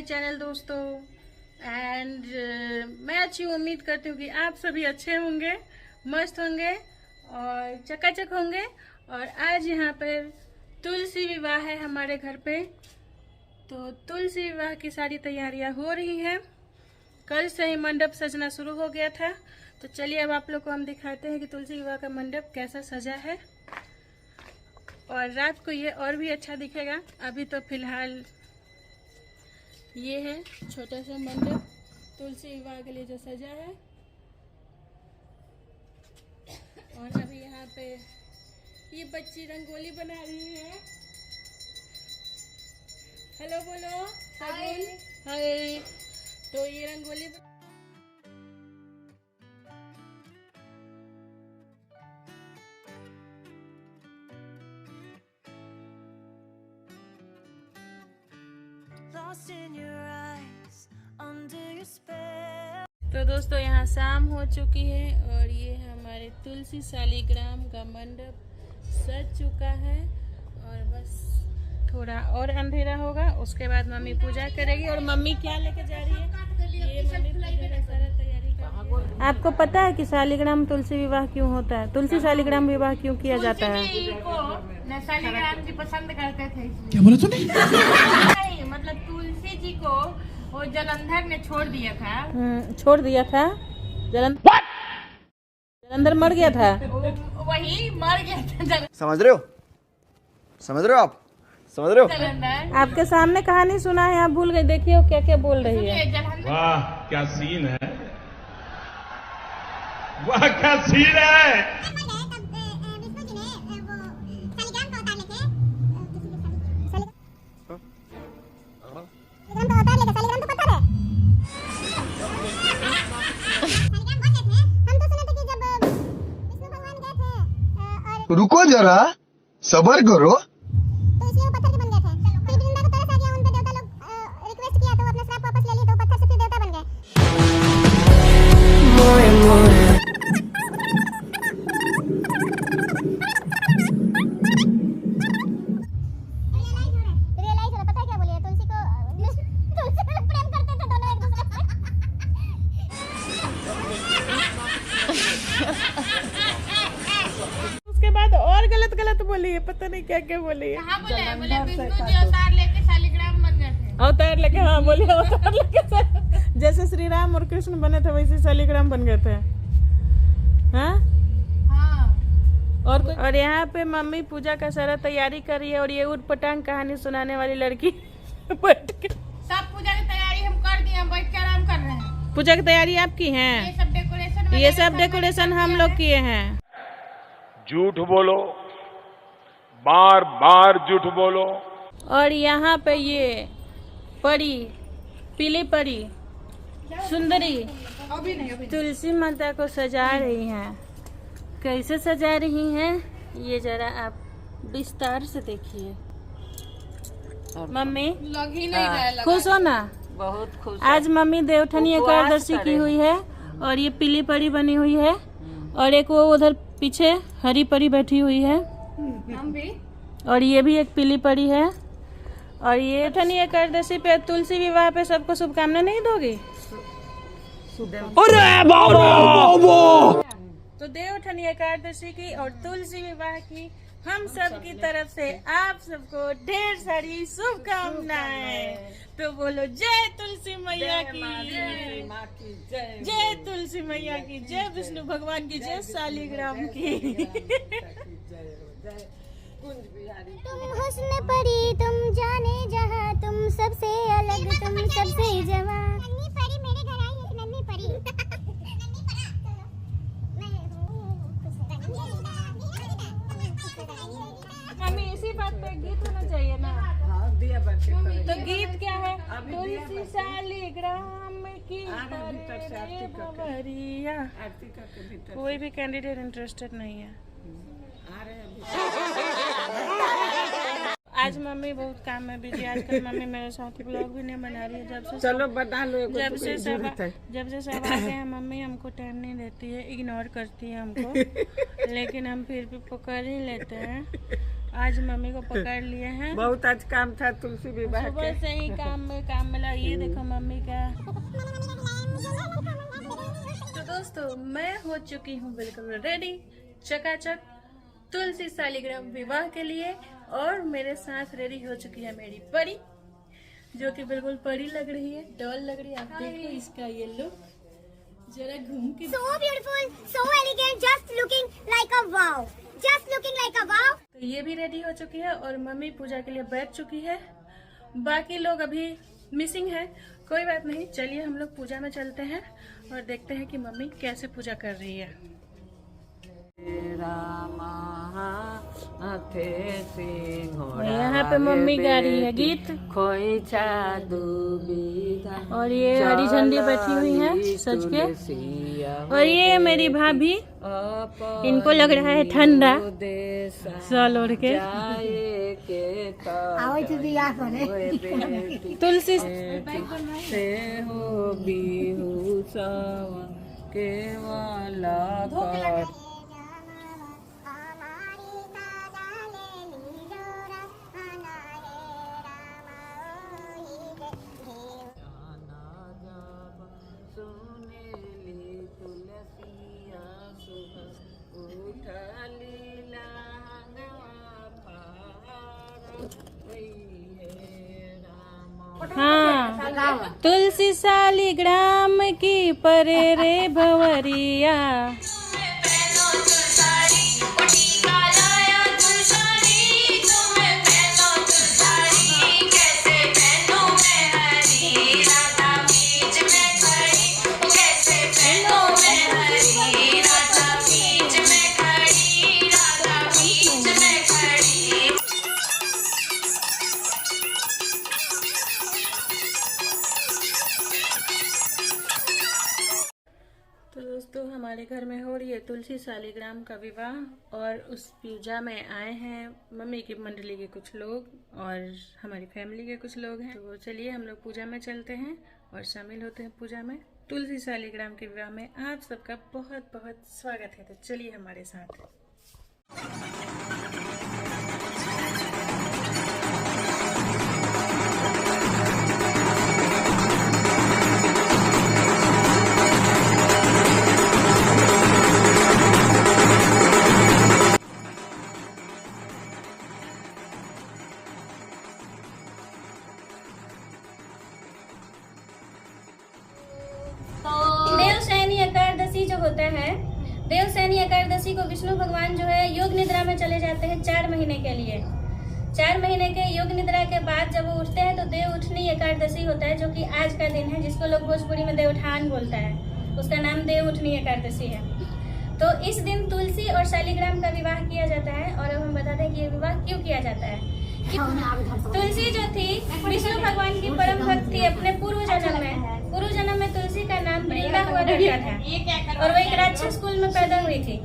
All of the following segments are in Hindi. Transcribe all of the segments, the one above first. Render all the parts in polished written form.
माय चैनल दोस्तों। एंड मैं अच्छी उम्मीद करती हूँ कि आप सभी अच्छे होंगे, मस्त होंगे और चकाचक होंगे। और आज यहाँ पर तुलसी विवाह है हमारे घर पे, तो तुलसी विवाह की सारी तैयारियाँ हो रही हैं। कल से ही मंडप सजना शुरू हो गया था, तो चलिए अब आप लोग को हम दिखाते हैं कि तुलसी विवाह का मंडप कैसा सजा है। और रात को ये और भी अच्छा दिखेगा। अभी तो फिलहाल ये है छोटा सा मंडप तुलसी विवाह के लिए जो सजा है। और अभी यहाँ पे ये बच्ची रंगोली बना रही है। हेलो बोलो। हाय हाय। तो ये रंगोली तो दोस्तों यहाँ शाम हो चुकी है और ये हमारे तुलसी शालिग्राम का मंडप सज चुका है। और बस थोड़ा और अंधेरा होगा, उसके बाद मम्मी पूजा करेगी। और मम्मी क्या लेके जा रही है? ये मम्मी पूजा का सारा तैयारी कर रही है। आपको पता है कि शालिग्राम तुलसी विवाह क्यों होता है? तुलसी शालिग्राम विवाह क्यों किया जाता है? शालिग्राम जी पसंद करते थे। क्या बोला तूने? मतलब तुलसी जी को वो जलंधर ने छोड़ दिया था। छोड़ दिया था। जलंधर मर गया था। वही मर गया था। समझ रहे हो? समझ रहे हो आप? समझ रहे हो? जलंधर आपके सामने कहानी सुना है, आप भूल गए। देखिए वो क्या क्या बोल रही है। वाह क्या सीन है, वाह क्या सीन है। रुको जरा, सबर करो। गलत बोली है, पता नहीं क्या क्या बोली है। बोले विष्णु जी अवतार लेके शालिग्राम बन गए थे। अवतार लेके, हाँ बोलिए अवतार लेके। जैसे श्री राम और कृष्ण बने थे वैसे शालिग्राम बन गए थे। हाँ और यहाँ पे मम्मी पूजा का सारा तैयारी कर रही है। और ये उठ पटांग कहानी सुनाने वाली लड़की बैठ के सब पूजा की तैयारी हम कर दिए, हम बैठ के आराम कर रहे हैं। पूजा की तैयारी आपकी है? ये सब डेकोरेशन हम लोग किए हैं। झूठ बोलो, बार बार झूठ बोलो। और यहाँ पे ये परी, पीली परी सुंदरी तुलसी माता को सजा रही हैं। कैसे सजा रही हैं ये जरा आप विस्तार से देखिए। मम्मी लग ही नहीं रहा है। खुश हो ना? बहुत खुश। आज मम्मी देवठनी एकादशी की हुई है और ये पीली परी बनी हुई है। और एक वो उधर पीछे हरी परी बैठी हुई है। हम भी। और ये भी एक पीली परी है। और ये देवठनी एकादशी पे, तुलसी विवाह पे सबको शुभकामनाएं नहीं दोगी? अरे बाबा! तो देवठनी एकादशी की और तुलसी विवाह की हम सब की तरफ से आप सबको ढेर सारी शुभकामनाएं। तो बोलो जय तुलसी मैया की, जय तुलसी मैया की, जय विष्णु भगवान की, जय शालिग्राम की। तुम हुस्न परी, तुम जाने जहां, तुम सबसे अलग, तुम सबसे जवां। नन्ही परी मेरे घर आई है, नन्ही परी। मम्मी इसी बात पे गीत होना चाहिए ना? तो गीत क्या है? तुलसी शालिग्राम की भवरिया। कोई भी कैंडिडेट इंटरेस्टेड नहीं है। आज मम्मी बहुत काम में बिजी। आजकल मम्मी मेरे साथ ब्लॉग भी नहीं बना रही है। जब से चलो बना लो। जब से सब आते हैं मम्मी हमको टाइम नहीं देती है, इग्नोर करती है हमको। लेकिन हम फिर भी पकड़ ही लेते हैं। आज मम्मी को पकड़ लिए हैं। बहुत आज काम था तुलसी विवाह सुबह से ही काम मिला। ये देखो मम्मी का। तो दोस्तों मैं हो चुकी हूँ बिल्कुल रेडी, चकाचक तुलसी शालिग्राम विवाह के लिए। और मेरे साथ रेडी हो चुकी है मेरी परी, जो कि बिल्कुल परी लग रही है, डॉल लग रही है। आप देखो इसका ये लुक, जरा घूम के। So beautiful, so elegant, just looking like a wow. Just looking like a wow. तो ये भी रेडी हो चुकी है और मम्मी पूजा के लिए बैठ चुकी है। बाकी लोग अभी मिसिंग है, कोई बात नहीं। चलिए हम लोग पूजा में चलते हैं और देखते हैं कि मम्मी कैसे पूजा कर रही है। यहाँ पे मम्मी गा रही है गीत। और ये हरी झंडी बैठी हुई है सज के। और ये मेरी भाभी, इनको लग रहा है ठंडा, साल ओढ़ के। तुलसी हाँ, तुलसी शालिग्राम की परे रे भंवरिया। तो दोस्तों हमारे घर में हो रही है तुलसी शालिग्राम का विवाह और उस पूजा में आए हैं मम्मी की मंडली के कुछ लोग और हमारी फैमिली के कुछ लोग हैं। तो चलिए हम लोग पूजा में चलते हैं और शामिल होते हैं पूजा में। तुलसी शालिग्राम के विवाह में आप सबका बहुत बहुत स्वागत है। तो चलिए हमारे साथ। देवशयनी एकादशी जो होता है, देवशयनी एकादशी को विष्णु भगवान जो है योग निद्रा में चले जाते हैं 4 महीने के लिए। 4 महीने के योग निद्रा के बाद जब वो उठते हैं तो देव उठनी एकादशी होता है, जो कि आज का दिन है, जिसको लोग भोजपुरी में देवउठान बोलता है। उसका नाम देव उठनी एकादशी है। तो इस दिन तुलसी और शालिग्राम का विवाह किया जाता है। और अब हम बताते हैं कि ये विवाह क्यों किया जाता है। तुलसी जो थी विष्णु भगवान की परम भक्त थी। अपने पूर्व जन्म में तुलसी का नाम वृंदा हुआ करता था और वो एक राक्षस कुल में पैदा हुई थी।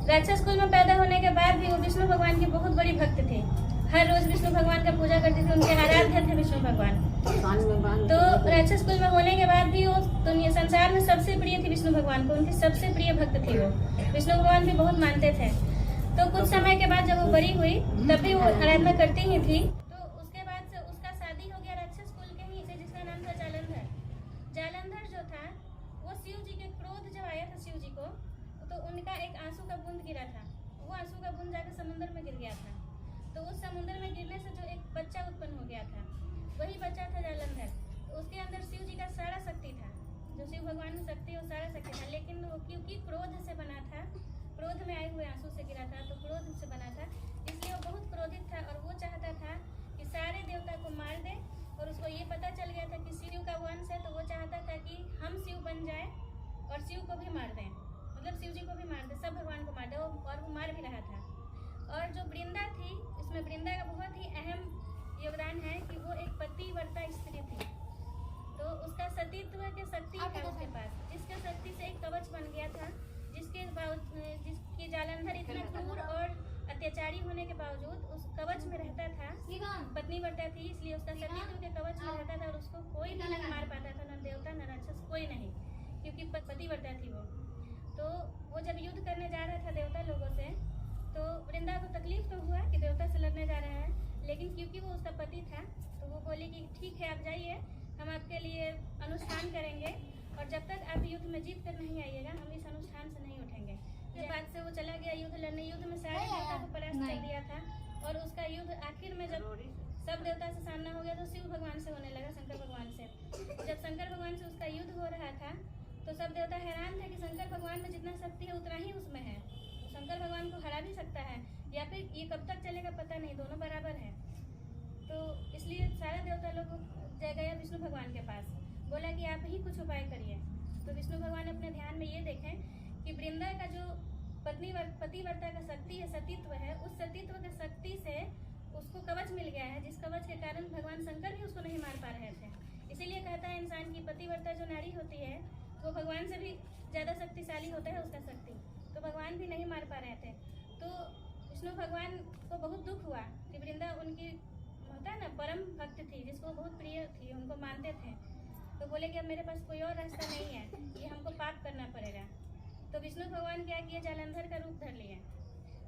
राक्षस कुल में पैदा होने के बाद भी वो विष्णु भगवान की बहुत बड़ी भक्त थी। हर रोज विष्णु भगवान का पूजा करती थी, उनके आराध्य थे विष्णु भगवान। तो राक्षस कुल में होने के बाद भी वो दुनिया संसार में सबसे प्रिय थी विष्णु भगवान को, उनकी सबसे प्रिय भक्त थी वो। विष्णु भगवान भी बहुत मानते थे। तो कुछ समय के बाद जब वो बड़ी हुई तब भी वो आराधना करती ही थी। तो उसके बाद से उसका शादी हो गया राक्षस कुल के ही से, जिसका नाम था जालंधर। जालंधर जो था वो शिव जी के क्रोध जब आया था शिव जी को, तो उनका एक आंसू का बूंद गिरा था। वो आंसू का बूंद जाकर समुद्र में गिर गया था। तो उस समुद्र में गिरने से जो एक बच्चा उत्पन्न हो गया था, वही बच्चा था जालंधर। तो उसके अंदर शिव जी का सारा शक्ति था, जो शिव भगवान में शक्ति वो सारा शक्ति था। लेकिन वो क्योंकि क्रोध से बना था, क्रोध में आए हुए आंसू से गिरा था, तो क्रोध से बना था, इसलिए वो बहुत क्रोधित था और वो चाहता था कि सारे देवता को मार दे। और उसको ये पता चल गया था कि शिव का वंश है, तो वो चाहता था कि हम शिव बन जाए और शिव को भी मार दें, मतलब शिव जी को भी मार दे, सब भगवान को मार दे। और वो मार भी रहा था। और जो वृंदा थी, इसमें वृंदा का बहुत ही अहम योगदान है कि वो एक पतिव्रता स्त्री थी। तो उसका सतीत्व के शक्ति था उसके पास, जिसके शक्ति से एक कवच बन गया था, जिसकी जालंधर इतना क्रूर और अत्याचारी होने के बावजूद उस कवच में रहता था। पत्नी व्रता थी, इसलिए उसका सतीत्व के कवच में रहता था और उसको कोई भी नहीं मार पाता था, न देवता न राक्षस, कोई नहीं, क्योंकि पतिव्रता थी वो। तो वो जब युद्ध करने जा रहा था देवता लोगों से, तो वृंदा को तकलीफ तो हुआ कि देवता से लड़ने जा रहा है, लेकिन क्योंकि वो उसका पति था तो वो बोली कि ठीक है आप जाइए, हम आपके लिए अनुष्ठान करेंगे और जब तक आप युद्ध में जीत कर नहीं आइएगा हम इस अनुष्ठान से नहीं उठेंगे। के बाद से वो चला गया युद्ध लड़ने। युद्ध में सारे देवता को परास्त कर दिया था और उसका युद्ध आखिर में जब सब देवता से सामना हो गया तो शिव भगवान से होने लगा, शंकर भगवान से। जब शंकर भगवान से उसका युद्ध हो रहा था तो सब देवता हैरान थे कि शंकर भगवान में जितना शक्ति है उतना ही उसमें है, शंकर भगवान को हरा भी सकता है या फिर ये कब तक चलेगा पता नहीं, दोनों बराबर है। तो इसलिए सारा देवता लोग जय गया विष्णु भगवान के पास, बोला कि आप ही कुछ उपाय करिए। तो विष्णु भगवान अपने ध्यान में ये देखें कि वृंदा का जो पतिव्रता का शक्ति है, सतीत्व है, उस सतीत्व के शक्ति से उसको कवच मिल गया है, जिस कवच के कारण भगवान शंकर भी उसको नहीं मार पा रहे थे। इसीलिए कहता है इंसान की पतिव्रता जो नारी होती है वो भगवान से भी ज़्यादा शक्तिशाली होता है उसका शक्ति, तो भगवान भी नहीं मार पा रहे थे। तो विष्णु भगवान को बहुत दुख हुआ कि वृंदा उनकी होता है ना परम भक्त थी, जिसको बहुत प्रिय थी, उनको मानते थे। तो बोले कि अब मेरे पास कोई और रास्ता नहीं है, ये हमको पाप करना पड़ेगा। तो विष्णु भगवान क्या किए, जालंधर का रूप धर लिए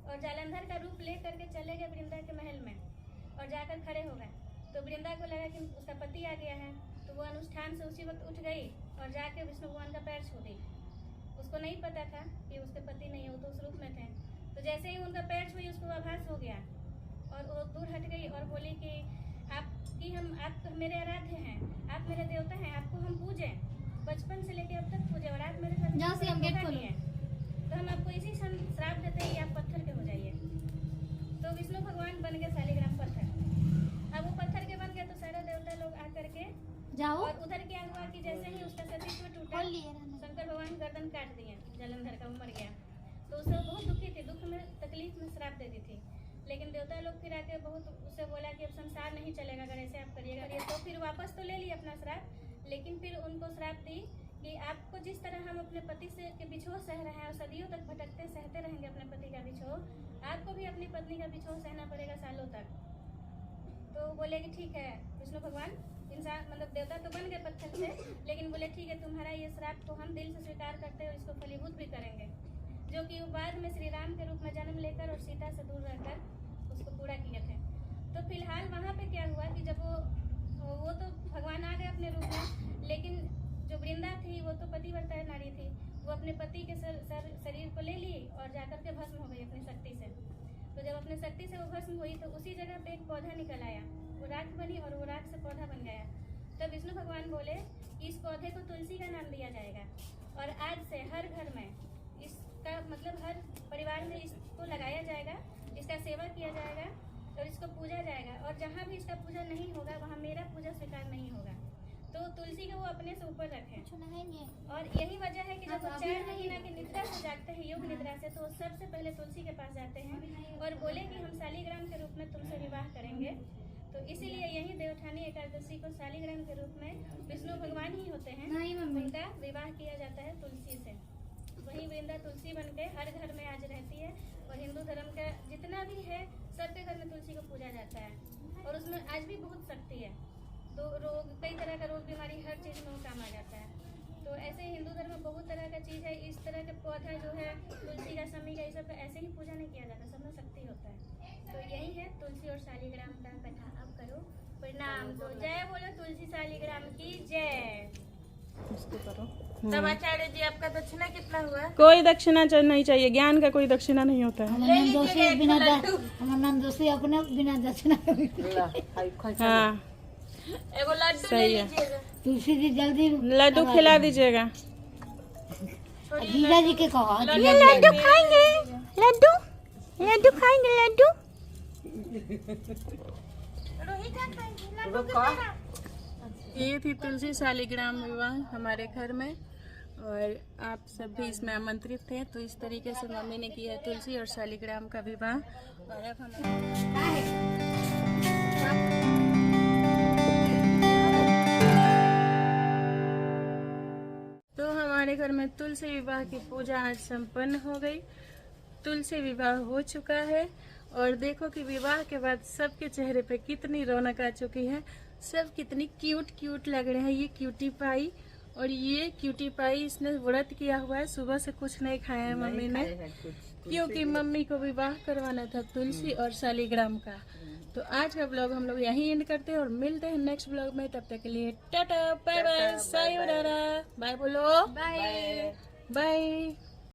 और जालंधर का रूप ले करके चले गए वृंदा के महल में और जाकर खड़े हो गए। तो वृंदा को लगा कि उसका पति आ गया है, तो वो अनुष्ठान से उसी वक्त उठ गई और जाके विष्णु भगवान का पैर छू दी। उसको नहीं पता था कि उसके पति नहीं, वो तो उस रूप में थे। तो जैसे ही उनका पैर छुई उसको आभास हो गया और वो दूर हट गई और बोली कि आप मेरे आराध्य हैं, आप मेरे देवता हैं, आपको हम पूजे, बचपन से लेके अब तक पूजे और आप मेरे साथ धोखा किए, तो हम आपको इसी श्राप देते हैं कि आप पत्थर के हो जाइए। तो विष्णु भगवान बन गए शालिग्राम पत्थर। अब वो पत्थर के बन गए तो सारे देवता लोग आकर के जाओ। और उधर क्या हुआ कि जैसे ही उसका सतीत्व टूटा, शंकर भगवान गर्दन काट दिए, जालंधर का मर गया। तो उससे बहुत दुखी थी, दुख में तकलीफ में श्राप देती थी। लेकिन देवता लोग फिर आके बहुत उससे बोला कि अब संसार नहीं चलेगा अगर ऐसे आप करिएगा। तो फिर वापस तो ले लिया अपना श्राप, लेकिन फिर उनको श्राप दी कि आपको जिस तरह हम अपने पति से के बिछोह सह रहे हैं और सदियों तक भटकते सहते रहेंगे अपने पति का बिछोह, आपको भी अपनी पत्नी का बिछोह सहना पड़ेगा सालों तक। तो बोले कि ठीक है। विष्णु भगवान इंसान मतलब देवता तो बन गए पत्थर से, लेकिन बोले ठीक है तुम्हारा ये श्राप को हम दिल से स्वीकार करते हैं और इसको फलीभूत भी करेंगे, जो कि बाद में श्री राम के रूप में जन्म लेकर और सीता से दूर रहकर उसको पूरा किए थे। तो फिलहाल वहाँ पे क्या हुआ कि जब वो तो भगवान आ गए अपने रूप में, लेकिन जो वृंदा थी वो तो पतिव्रता नारी थी, वो अपने पति के शरीर को ले ली और जाकर के भस्म हो गई अपनी शक्ति से। तो जब अपने शक्ति से वो भस्म हुई तो उसी जगह पे एक पौधा निकल आया, वो राख बनी और वो राख से पौधा बन गया। तब विष्णु भगवान बोले कि इस पौधे को तुलसी का नाम दिया जाएगा और आज से हर घर में इसका मतलब हर परिवार में इसको लगाया जाएगा, इसका सेवा किया जाएगा और इसको पूजा जाएगा, और जहाँ भी इसका पूजा नहीं होगा वहाँ मेरा पूजा स्वीकार नहीं होगा। तो तुलसी को वो अपने से ऊपर रखें। और यही वजह है कि जब वो 4 महीना की निद्रा से जागते हैं, योग निद्रा से, तो सबसे पहले तुलसी के पास जाते हैं और बोले कि हम शालिग्राम के रूप में तुमसे विवाह करेंगे। तो इसीलिए यही देवठानी एकादशी को शालिग्राम के रूप में विष्णु भगवान ही होते हैं, उनका विवाह किया जाता है तुलसी से। वही वृंदा तुलसी बन के हर घर में आज रहती है और हिंदू धर्म का जितना भी है सबके घर में तुलसी को पूजा जाता है और उसमें आज भी बहुत शक्ति है। तो रोग, कई तरह का रोग बीमारी हर चीज़ में वो काम आ जाता है। तो ऐसे ही हिंदू धर्म में बहुत तरह का चीज़ है, इस तरह के पौधा जो है तुलसी का, शमी का, ये सब ऐसे ही पूजा नहीं किया जाता, सब में शक्ति होता है। तो यही है तुलसी और शालिग्राम का कथा। अब करो प्रणाम। तो जय बोलो तुलसी शालिग्राम की जय। तब आचार्य जी आपका दक्षिणा कितना हुआ? कोई दक्षिणा नहीं चाहिए, ज्ञान का कोई दक्षिणा नहीं होता है। हमारा नाम दोषी अपने बिना दक्षिणा हाँ एगो लड्डू ले सही है। लीजिएगा। तुलसी जी जल्दी लड्डू खिला दीजिएगा। जीजा जी के कहो लड्डू खाएंगे, लड्डू खाएंगे, लड्डू। ये थी तुलसी शालिग्राम विवाह हमारे घर में और आप सब भी इसमें आमंत्रित थे। तो इस तरीके से मम्मी ने किया तुलसी और शालिग्राम का विवाह। और अब हम तो हमारे घर में तुलसी विवाह की पूजा आज संपन्न हो गई। तुलसी विवाह हो चुका है और देखो कि विवाह के बाद सबके चेहरे पे कितनी रौनक आ चुकी है। सब कितनी क्यूट लग रहे हैं। ये क्यूटी पाई और ये क्यूटी पाई इसने व्रत किया हुआ है, सुबह से कुछ नहीं खाया है मम्मी ने, क्योंकि मम्मी को विवाह करवाना था तुलसी और शालिग्राम का। तो आज का ब्लॉग हम लोग यहीं एंड करते हैं और मिलते हैं नेक्स्ट ब्लॉग में। तब तक के लिए tata bye bye sayonara, bye बोलो, बाय बाय।